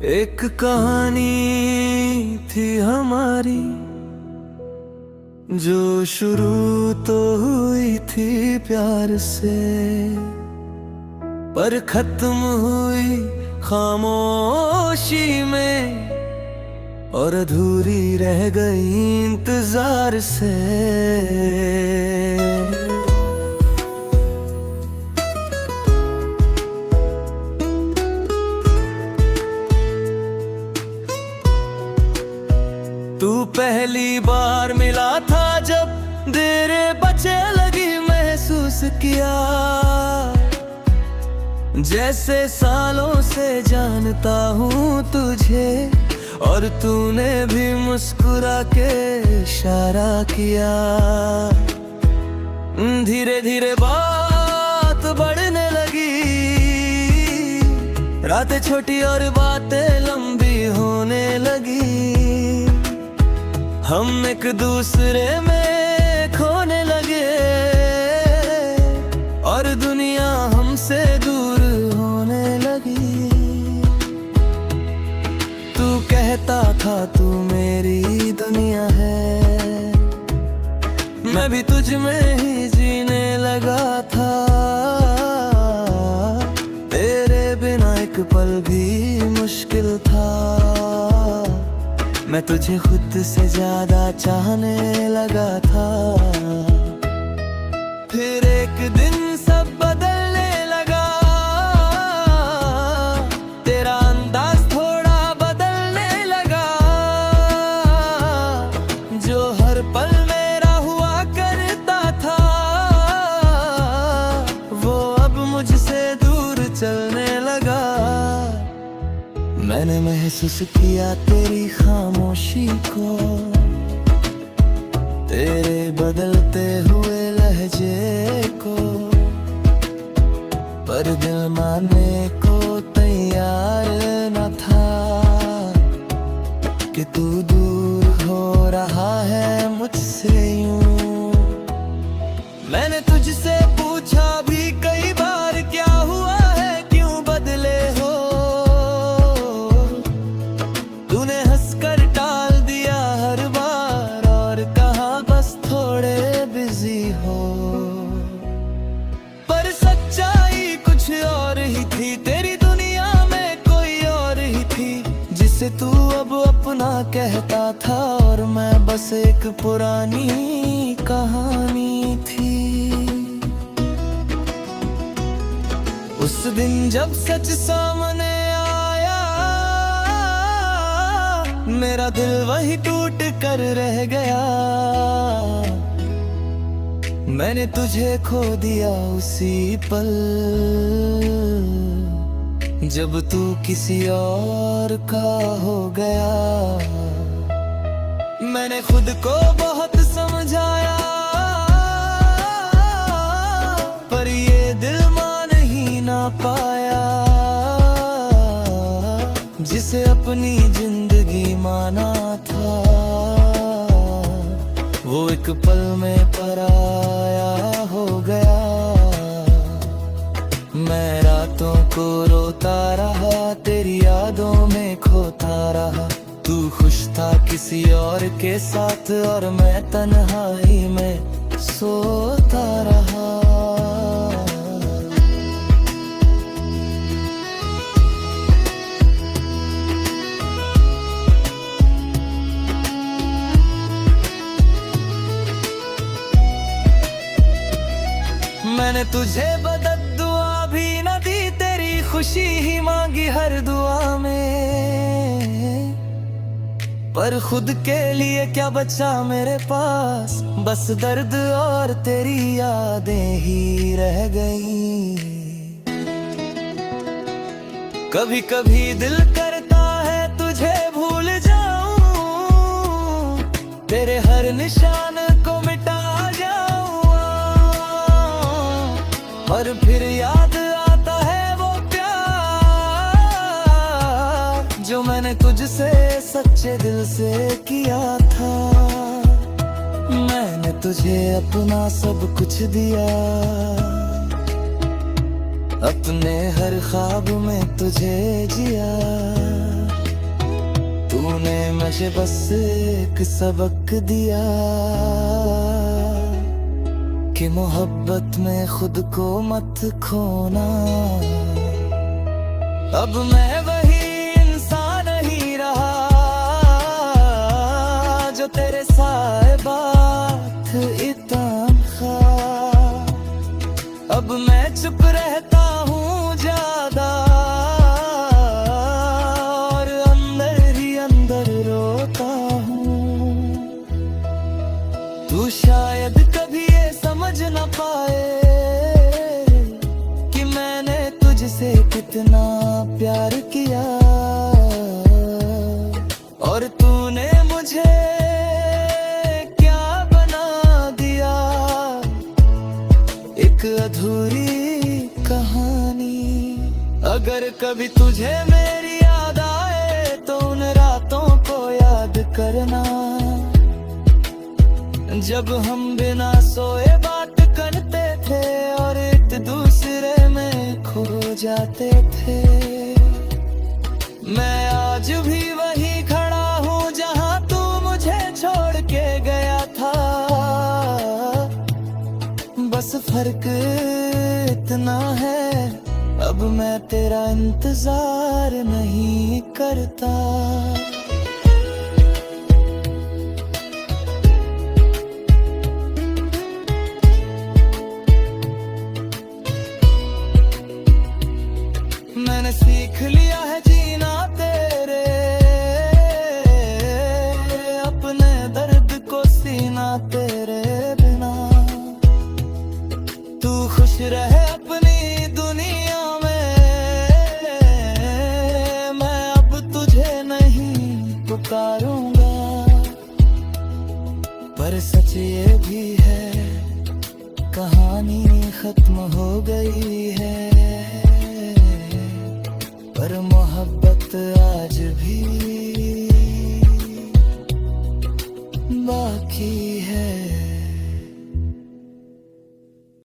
एक कहानी थी हमारी जो शुरू तो हुई थी प्यार से, पर खत्म हुई खामोशी में और अधूरी रह गई इंतजार से। तू पहली बार मिला था जब तेरे बचे लगी, महसूस किया जैसे सालों से जानता हूँ तुझे, और तूने भी मुस्कुरा के इशारा किया। धीरे धीरे बात बढ़ने लगी, रातें छोटी और बातें लंबी होने लगी। हम एक दूसरे में खोने लगे और दुनिया हमसे दूर होने लगी। तू कहता था तू मेरी दुनिया है, मैं भी तुझ में ही जीने लगा था। तेरे बिना एक पल भी मुश्किल था, मैं तुझे खुद से ज्यादा चाहने लगा था। फिर एक दिन सब बदलने लगा, तेरा अंदाज थोड़ा बदलने लगा। जो हर पल मेरा हुआ करता था, वो अब मुझसे दूर चलने लगा। मैंने महसूस किया तेरी खामोशी को, तेरे बदलते हुए लहजे को, पर दिल मानने को तैयार न था कि तू दूर हो रहा है मुझसे यूं। मैंने तुझसे पूछा भी कई बार क्या हुआ है, क्यों बदले हो। तूने हंसकर टाल दिया हर बार और कहा बस थोड़े बिजी हो। पर सच्चाई कुछ और ही थी, तेरी दुनिया में कोई और ही थी, जिसे तू अब अपना कहता था और मैं बस एक पुरानी कहानी थी। उस दिन जब सच सामने आया, मेरा दिल वही टूट कर रह गया। मैंने तुझे खो दिया उसी पल, जब तू किसी और का हो गया। मैंने खुद को बहुत समझाया, पर ये दिल मान ही ना पाया, जिसे अपनी जिंदगी माना था। वो एक पल में पराया हो गया। मैं रातों को रोता रहा, तेरी यादों में खोता रहा। तू खुश था किसी और के साथ और मैं तन्हाई में सोता रहा। मैंने तुझे बददुआ भी न दी, तेरी खुशी ही मांगी हर दुआ में। पर खुद के लिए क्या बचा मेरे पास, बस दर्द और तेरी यादें ही रह गई। कभी कभी दिल करता है तुझे भूल जाऊं, तेरे हर निशान को मिटा और फिर याद आता है वो प्यार जो मैंने तुझसे सच्चे दिल से किया था। मैंने तुझे अपना सब कुछ दिया, अपने हर ख्वाब में तुझे जिया। तूने मुझे बस एक सबक दिया कि मोहब्बत में खुद को मत खोना। अब मैं वही इंसान नहीं रहा जो तेरे साए बात इतना था। अब मैं चुप रहता हूँ ज्यादा और अंदर ही अंदर रोता हूँ। तू शायद कभी ये समझ न पाए कि मैंने तुझसे कितना प्यार किया और तूने मुझे क्या बना दिया, एक अधूरी कहानी। अगर कभी तुझे मेरी याद आए तो उन रातों को याद करना जब हम बिना सोए बात करते थे और एक दूसरे में खो जाते थे। मैं आज भी वही खड़ा हूँ जहाँ तू मुझे छोड़ के गया था। बस फर्क इतना है अब मैं तेरा इंतजार नहीं करता। मैंने सीख लिया है जीना तेरे अपने दर्द को सीना तेरे बिना। तू खुश रहे अपनी दुनिया में, मैं अब तुझे नहीं पुकारूंगा। पर सच ये भी है कहानी खत्म हो गई है, पर मोहब्बत आज भी